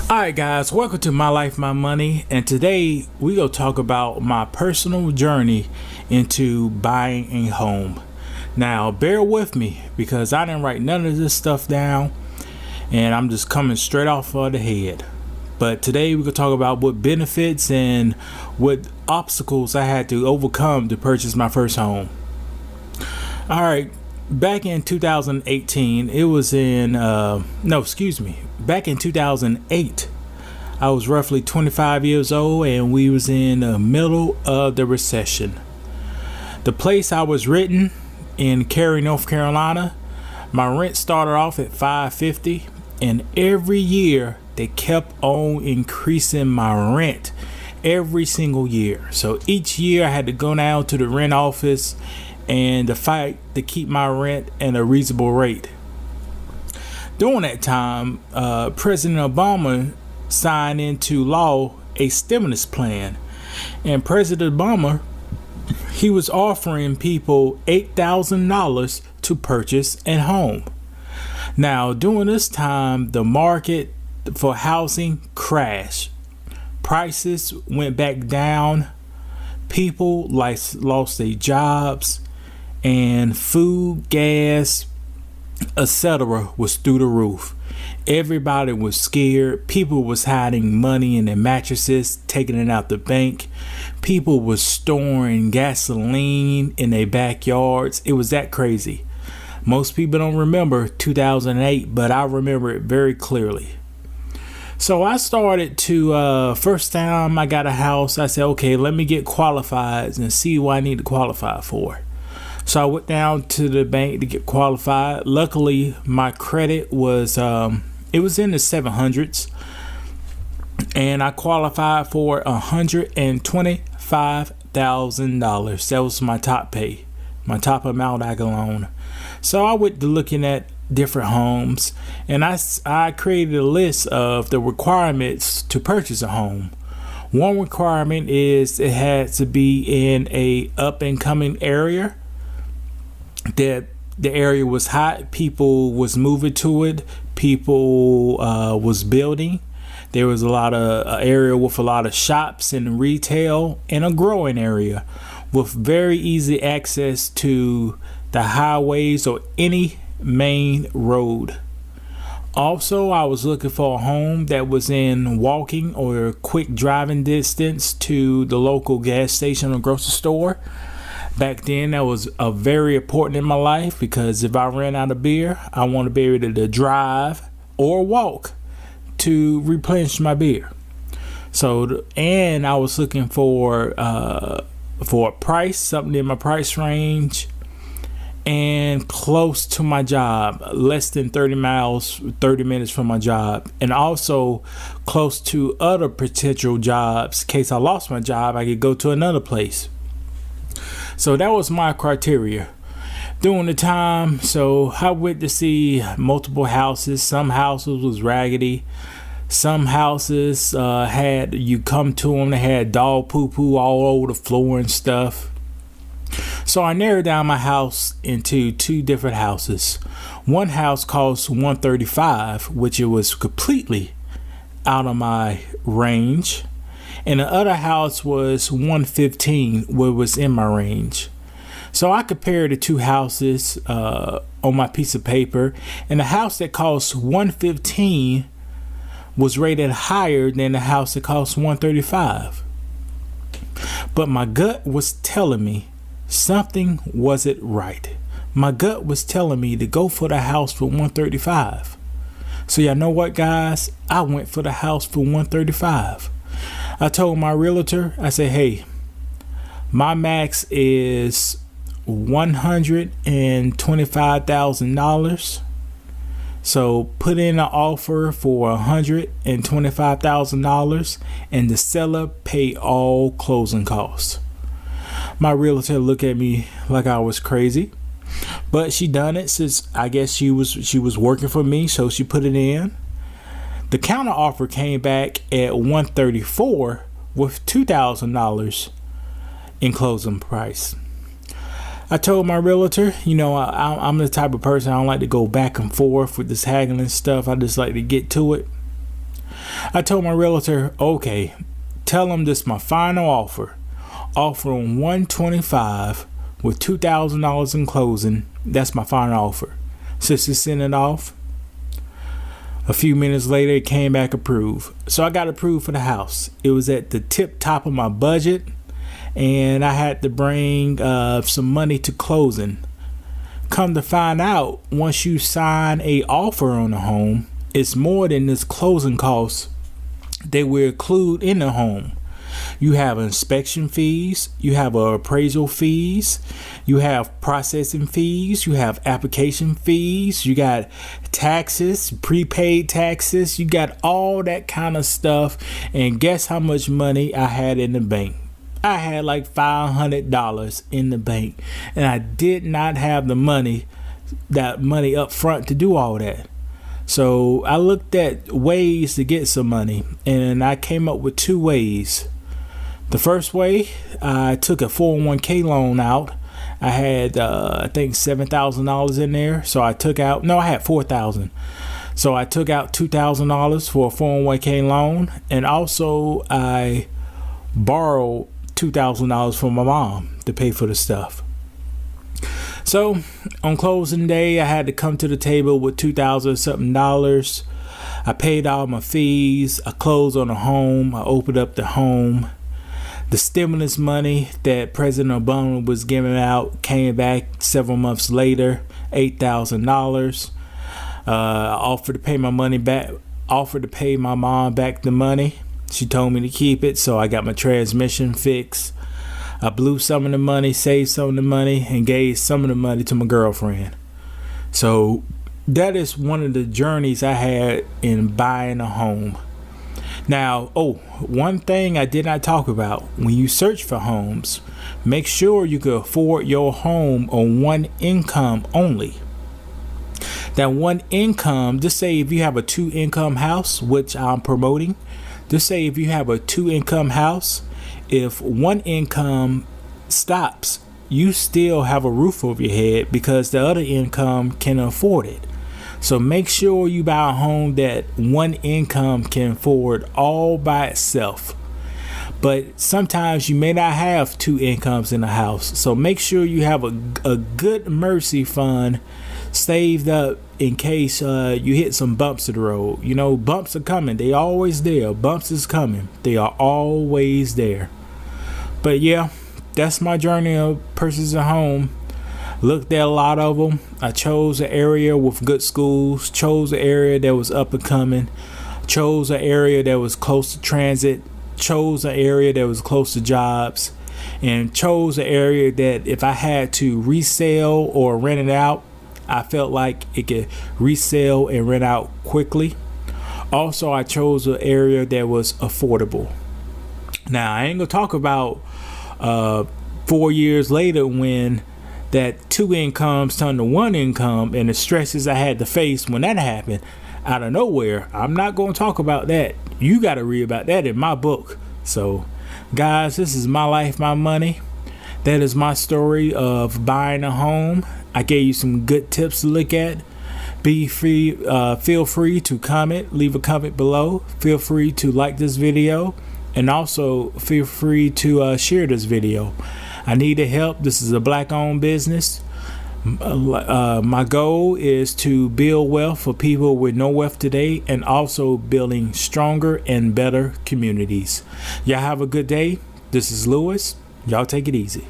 Alright guys, welcome to My Life, My Money, and today we gonna talk about my personal journey into buying a home. Now bear with me because I didn't write none of this stuff down and I'm just coming straight off of the head. But today we're gonna talk about what benefits and what obstacles I had to overcome to purchase my first home. Alright, back in 2018, it was in back in 2008, I was roughly 25 years old and we was in the middle of the recession. The place I was renting in Cary, North Carolina, my rent started off at $550, and every year they kept on increasing my rent every single year. So each year I had to go down to the rent office and to fight to keep my rent at a reasonable rate. During that time, President Obama signed into law a stimulus plan, and President Obama, he was offering people $8,000 to purchase a home. Now, during this time, the market for housing crashed. Prices went back down. People lost their jobs, and food, gas, etc. was through the roof. Everybody was scared. People was hiding money in their mattresses, taking it out the bank. People was storing gasoline in their backyards. It was that crazy. Most people don't remember 2008, but I remember it very clearly. So I started to, first time I got a house, I said, okay, let me get qualified and see what I need to qualify for. So I went down to the bank to get qualified. Luckily, my credit was, it was in the 700s. And I qualified for $125,000. That was my top pay, my top amount I could loan. So I went to looking at different homes, and I created a list of the requirements to purchase a home. One requirement is it had to be in a up and coming area, that the area was hot, people was moving to it, people was building. There was a lot of area with a lot of shops and retail, and a growing area with very easy access to the highways or any main road. Also, I was looking for a home that was in walking or quick driving distance to the local gas station or grocery store. Back then, that was very important in my life because if I ran out of beer, I want to be able to drive or walk to replenish my beer. So, and I was looking for a price, something in my price range, and close to my job, less than 30 minutes from my job, and also close to other potential jobs. In case I lost my job, I could go to another place. So that was my criteria during the time. So I went to see multiple houses. Some houses was raggedy. Some houses had, you come to them, they had dog poo all over the floor and stuff. So I narrowed down my house into two different houses. One house cost $135, which it was completely out of my range. And the other house was $115, which was in my range. So I compared the two houses on my piece of paper, and the house that cost $115 was rated higher than the house that cost $135. But my gut was telling me something wasn't right. My gut was telling me to go for the house for $135. So y'all know what, guys? I went for the house for $135. I told my realtor, I said, hey, my max is $125,000. So put in an offer for $125,000 and the seller pay all closing costs. My realtor looked at me like I was crazy, but she done it since I guess she was working for me, so she put it in. The counter offer came back at $134 with $2,000 in closing price. I told my realtor, I'm the type of person, I don't like to go back and forth with this haggling stuff. I just like to get to it. I told my realtor, okay, tell him this is my final offer. Offering $125 with $2,000 in closing. That's my final offer. Sister sent it off. A few minutes later, it came back approved. So I got approved for the house. It was at the tip top of my budget, and I had to bring some money to closing. Come to find out, once you sign a offer on a home, it's more than this closing costs they will include in the home. You have inspection fees, you have appraisal fees, you have processing fees, you have application fees, you got taxes, prepaid taxes, you got all that kind of stuff. And guess how much money I had in the bank? I had like $500 in the bank, and I did not have the money up front to do all that. So I looked at ways to get some money, and I came up with two ways. The first way, I took a 401k loan out. I had, I think $7,000 in there. So I took out, no, I had $4,000. So I took out $2,000 for a 401k loan. And also I borrowed $2,000 from my mom to pay for the stuff. So on closing day, I had to come to the table with $2,000 something. I paid all my fees. I closed on the home. I opened up the home. The stimulus money that President Obama was giving out came back several months later, $8,000. Offered to pay my money back. Offered to pay my mom back the money. She told me to keep it, so I got my transmission fixed. I blew some of the money, saved some of the money, and gave some of the money to my girlfriend. So that is one of the journeys I had in buying a home. Now, one thing I did not talk about, when you search for homes, make sure you can afford your home on one income only. That one income, just say if you have a 2-income house, which I'm promoting, just say if you have a 2-income house, if one income stops, you still have a roof over your head because the other income can afford it. So make sure you buy a home that one income can afford all by itself. But sometimes you may not have 2 incomes in a house. So make sure you have a good emergency fund saved up in case you hit some bumps of the road. You know, bumps are coming. They always there. Bumps is coming. They are always there. But yeah, that's my journey of purchasing a home. Looked at a lot of them. I chose an area with good schools, chose an area that was up and coming, chose an area that was close to transit, chose an area that was close to jobs, and chose an area that if I had to resell or rent it out, I felt like it could resell and rent out quickly. Also, I chose an area that was affordable. Now, I ain't gonna talk about 4 years later when that 2 incomes turned to 1 income and the stresses I had to face when that happened out of nowhere. I'm not going to talk about that. You got to read about that in my book. So, guys, this is my life, my money. That is my story of buying a home. I gave you some good tips to look at. Be free. Feel free to comment. Leave a comment below. Feel free to like this video. And also feel free to share this video. I need the help. This is a Black-owned business. My goal is to build wealth for people with no wealth today, and also building stronger and better communities. Y'all have a good day. This is Lewis. Y'all take it easy.